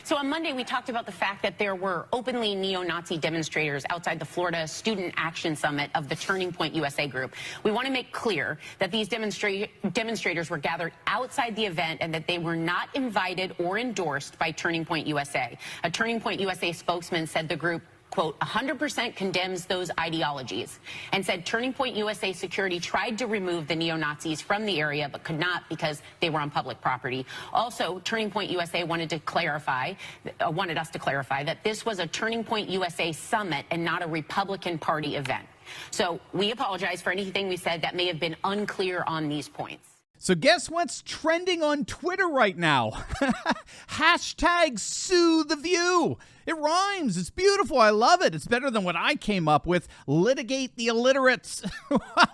So on Monday, we talked about the fact that there were openly neo-Nazi demonstrators outside the Florida Student Action Summit of the Turning Point USA group. We want to make clear that these demonstrators were gathered outside the event and that they were not invited or endorsed by Turning Point USA. A Turning Point USA spokesman said the group, quote, 100% condemns those ideologies, and said Turning Point USA security tried to remove the neo-Nazis from the area but could not because they were on public property. Also, Turning Point USA wanted us to clarify that this was a Turning Point USA summit and not a Republican Party event. So we apologize for anything we said that may have been unclear on these points. So guess what's trending on Twitter right now? Hashtag sue the view. It rhymes. It's beautiful. I love it. It's better than what I came up with. Litigate the illiterates.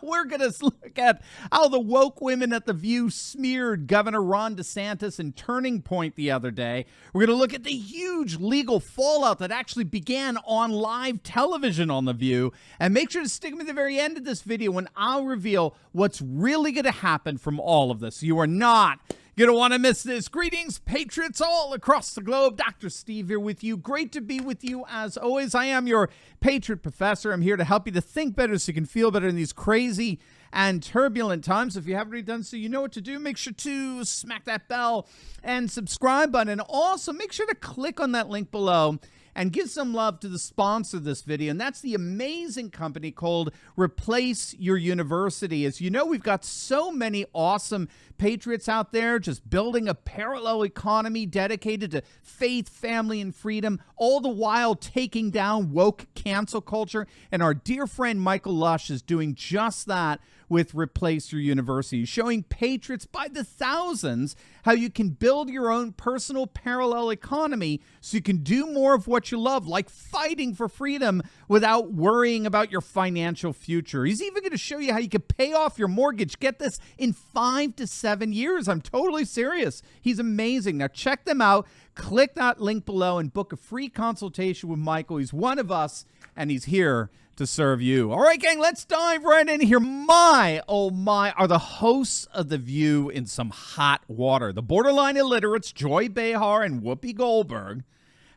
We're going to look at how the woke women at The View smeared Governor Ron DeSantis and Turning Point the other day. We're going to look at the huge legal fallout that actually began on live television on The View. And make sure to stick with me at the very end of this video when I'll reveal what's really going to happen from all of this. You are not going to want to miss this. Greetings, patriots all across the globe. Dr. Steve here with you. Great to be with you as always. I am your Patriot Professor. I'm here to help you to think better so you can feel better in these crazy and turbulent times. If you haven't already done so, you know what to do. Make sure to smack that bell and subscribe button. And also make sure to click on that link below and give some love to the sponsor of this video, and that's the amazing company called Replace Your University. As you know, we've got so many awesome patriots out there just building a parallel economy dedicated to faith, family, and freedom, all the while taking down woke cancel culture. And our dear friend Michael Lush is doing just that with Replace Your University, showing patriots by the thousands how you can build your own personal parallel economy so you can do more of what you love, like fighting for freedom without worrying about your financial future. He's even going to show you how you can pay off your mortgage. Get this, in 5 to 7 years. I'm totally serious. He's amazing. Now check them out. Click that link below and book a free consultation with Michael. He's one of us, and he's here to serve you. All right, gang, let's dive right in here. My, oh my, are the hosts of The View in some hot water. The borderline illiterates, Joy Behar and Whoopi Goldberg,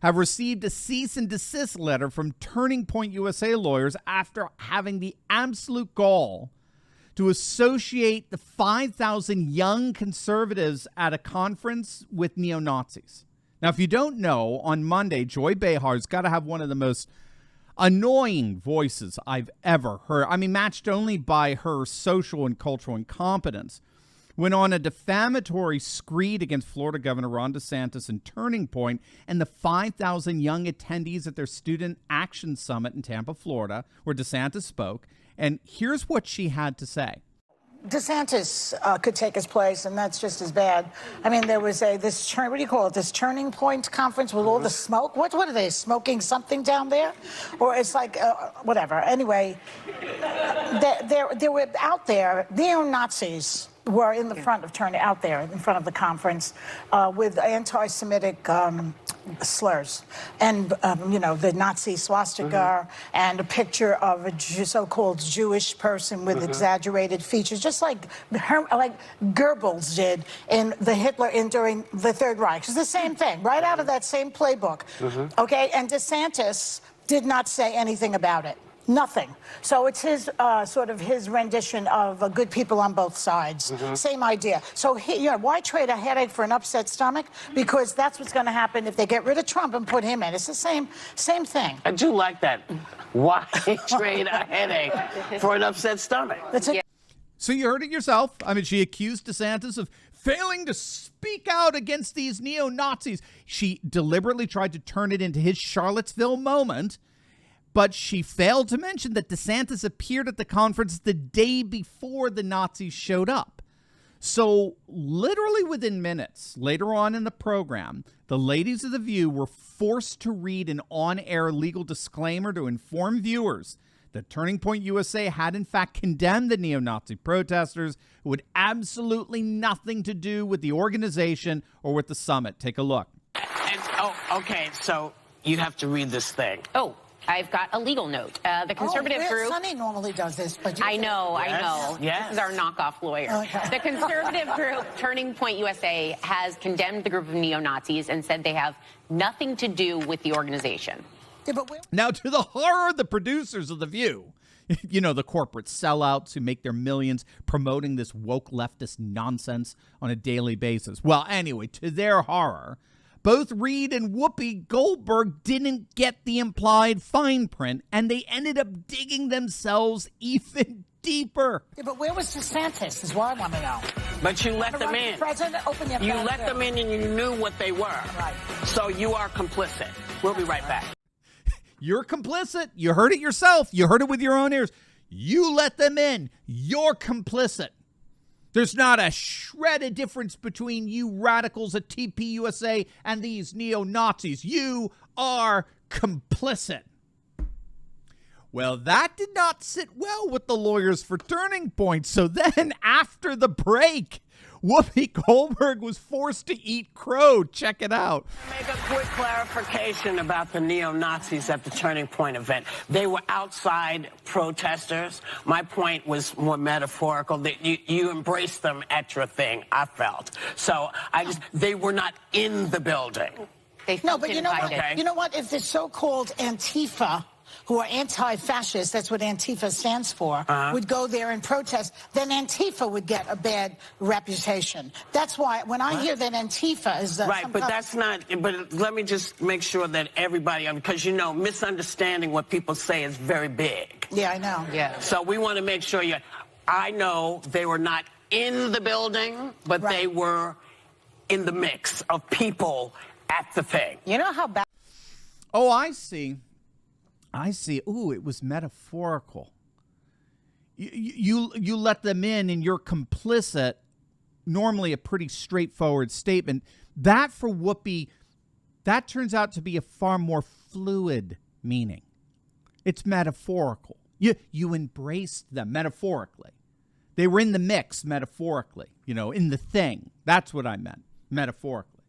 have received a cease and desist letter from Turning Point USA lawyers after having the absolute gall to associate the 5,000 young conservatives at a conference with neo-Nazis. Now, if you don't know, on Monday, Joy Behar's got to have one of the most annoying voices I've ever heard. I mean, matched only by her social and cultural incompetence, went on a defamatory screed against Florida Governor Ron DeSantis and Turning Point and the 5,000 young attendees at their Student Action Summit in Tampa, Florida, where DeSantis spoke. And here's what she had to say. DeSantis could take his place, and that's just as bad. I mean, there was what do you call it, this Turning Point conference with all the smoke? What are they, smoking something down there? Or it's like, whatever. Anyway, they were out there, neo-Nazis were in the front of out there in front of the conference with anti-Semitic slurs and you know, the Nazi swastika and a picture of a so-called Jewish person with exaggerated features, just like Goebbels did in the Hitler during the Third Reich. It's the same thing, right out of that same playbook. Okay, and DeSantis did not say anything about it. Nothing. So it's his sort of his rendition of good people on both sides. Same idea. So why trade a headache for an upset stomach? Because that's what's going to happen if they get rid of Trump and put him in. It's the same thing. I do like that. Why trade a headache for an upset stomach? That's it. So you heard it yourself. I mean, she accused DeSantis of failing to speak out against these neo-Nazis. She deliberately tried to turn it into his Charlottesville moment. But she failed to mention that DeSantis appeared at the conference the day before the Nazis showed up. So literally within minutes, later on in the program, the ladies of The View were forced to read an on-air legal disclaimer to inform viewers that Turning Point USA had in fact condemned the neo-Nazi protesters who had absolutely nothing to do with the organization or with the summit. Take a look. And, okay, so you have to read this thing. Oh. I've got a legal note. The conservative group. Sunny normally does this, but I know. Yes. This is our knockoff lawyer. Okay. The conservative group Turning Point USA has condemned the group of neo-Nazis and said they have nothing to do with the organization. Yeah, but Now, to the horror of the producers of The View, you know, the corporate sellouts who make their millions promoting this woke leftist nonsense on a daily basis. Well, anyway, to their horror, both Reed and Whoopi Goldberg didn't get the implied fine print, and they ended up digging themselves even deeper. Yeah, but where was DeSantis is what I want to know. But you let them in. President, open your You mouth. let them in and you knew what they were. Right. So you are complicit. We'll be right back. You're complicit. You heard it yourself. You heard it with your own ears. You let them in. You're complicit. There's not a shred of difference between you radicals at TPUSA and these neo-Nazis. You are complicit. Well, that did not sit well with the lawyers for Turning Point. So then, after the break, Whoopi Goldberg was forced to eat crow. Check it out. Make a quick clarification about the neo-Nazis at the Turning Point event. They were outside protesters. My point was more metaphorical, that you embraced them at your thing, I felt. So they were not in the building. They No, felt but you know what? invited. Okay. You know what? If the so-called Antifa, who are anti-fascist, that's what Antifa stands for, would go there and protest, then Antifa would get a bad reputation. That's why when I hear that Antifa is Right, but that's not, but let me just make sure that everybody, because you know, misunderstanding what people say is very big. Yeah, I know. Yeah. So we want to make sure I know they were not in the building, but Right. they were in the mix of people at the thing. You know how bad. Oh, I see. Ooh, it was metaphorical. You let them in and you're complicit. Normally a pretty straightforward statement. That for Whoopi, that turns out to be a far more fluid meaning. It's metaphorical. You embraced them metaphorically. They were in the mix metaphorically, in the thing. That's what I meant, metaphorically.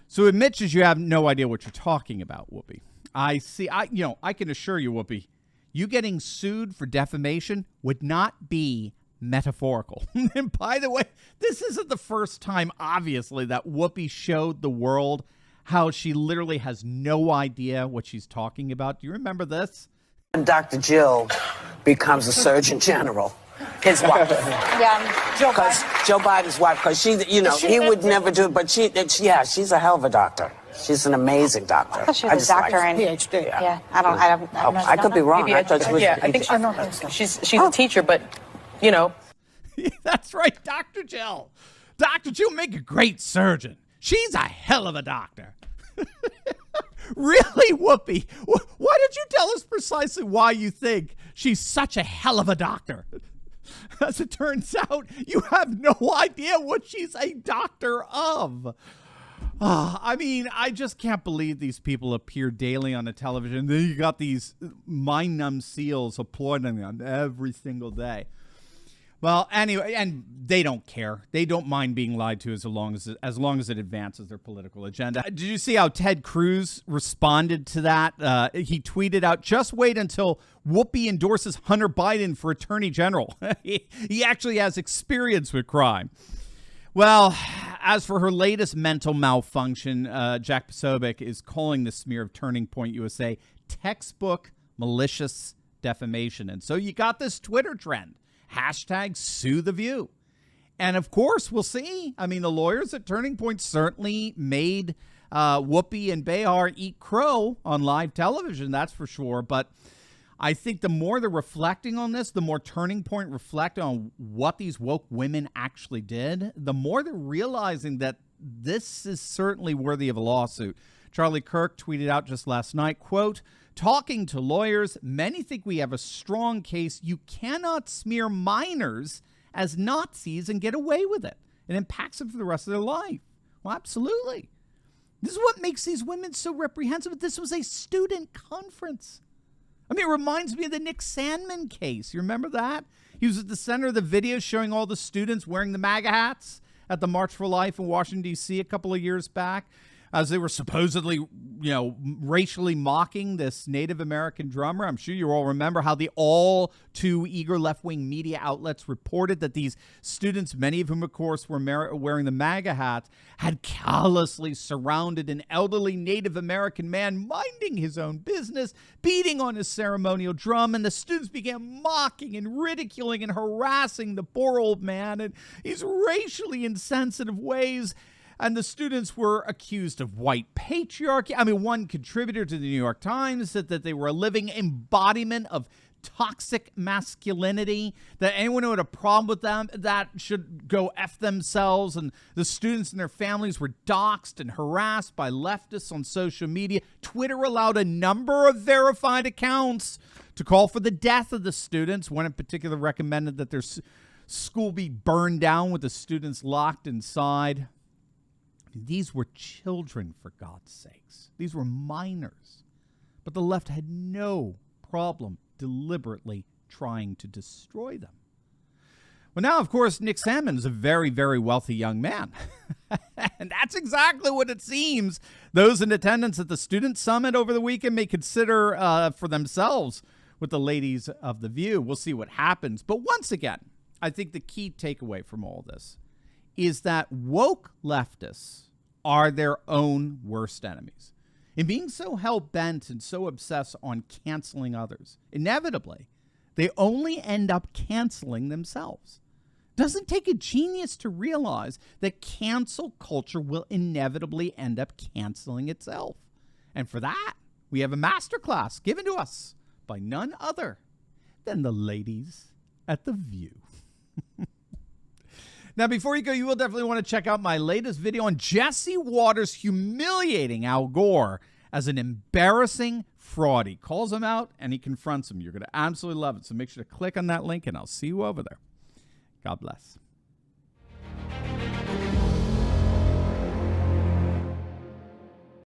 So it admits you have no idea what you're talking about, Whoopi. I see. I can assure you, Whoopi, you getting sued for defamation would not be metaphorical. And by the way, this isn't the first time, obviously, that Whoopi showed the world how she literally has no idea what she's talking about. Do you remember this? Dr. Jill becomes a Surgeon General, his wife. Yeah, Joe Biden's wife, because he would never do it, but she's a hell of a doctor. She's an amazing doctor. I thought she was a doctor and PhD. Yeah, I could be wrong. I think I don't think so. she's a teacher, but That's right, Dr. Jill. Dr. Jill make a great surgeon. She's a hell of a doctor. Really, Whoopi? Why don't you tell us precisely why you think she's such a hell of a doctor? As it turns out, you have no idea what she's a doctor of. I just can't believe these people appear daily on the television. Then you got these mind-numb seals applauding them every single day. Well, anyway, and they don't care. They don't mind being lied to as long as it advances their political agenda. Did you see how Ted Cruz responded to that? He tweeted out, "Just wait until Whoopi endorses Hunter Biden for Attorney General." He actually has experience with crime. Well, as for her latest mental malfunction, Jack Posobiec is calling the smear of Turning Point USA textbook malicious defamation. And so you got this Twitter trend. #SueTheView. And of course, we'll see. The lawyers at Turning Point certainly made Whoopi and Behar eat crow on live television, that's for sure. But I think the more they're reflecting on this, the more Turning Point reflect on what these woke women actually did, the more they're realizing that this is certainly worthy of a lawsuit. Charlie Kirk tweeted out just last night, quote, "Talking to lawyers, many think we have a strong case. You cannot smear minors as Nazis and get away with it. It impacts them for the rest of their life." Well, absolutely. This is what makes these women so reprehensible. This was a student conference. It reminds me of the Nick Sandmann case. You remember that? He was at the center of the video showing all the students wearing the MAGA hats at the March for Life in Washington, D.C. a couple of years back. as they were supposedly, racially mocking this Native American drummer. I'm sure you all remember how the all too eager left-wing media outlets reported that these students, many of whom, of course, were wearing the MAGA hat, had callously surrounded an elderly Native American man minding his own business, beating on his ceremonial drum, and the students began mocking and ridiculing and harassing the poor old man in these racially insensitive ways. And the students were accused of white patriarchy. I mean, one contributor to the New York Times said that they were a living embodiment of toxic masculinity, that anyone who had a problem with them, that should go F themselves. And the students and their families were doxxed and harassed by leftists on social media. Twitter allowed a number of verified accounts to call for the death of the students. One in particular recommended that their school be burned down with the students locked inside. These were children, for God's sakes. These were minors. But the left had no problem deliberately trying to destroy them. Well, now, of course, Nick Salmon is a very, very wealthy young man. And that's exactly what it seems those in attendance at the Student Summit over the weekend may consider for themselves with the ladies of The View. We'll see what happens. But once again, I think the key takeaway from all this is that woke leftists are their own worst enemies. In being so hell-bent and so obsessed on canceling others, inevitably, they only end up canceling themselves. Doesn't take a genius to realize that cancel culture will inevitably end up canceling itself. And for that, we have a masterclass given to us by none other than the ladies at The View. Now, before you go, you will definitely want to check out my latest video on Jesse Watters humiliating Al Gore as an embarrassing fraud. He calls him out and he confronts him. You're going to absolutely love it. So make sure to click on that link and I'll see you over there. God bless.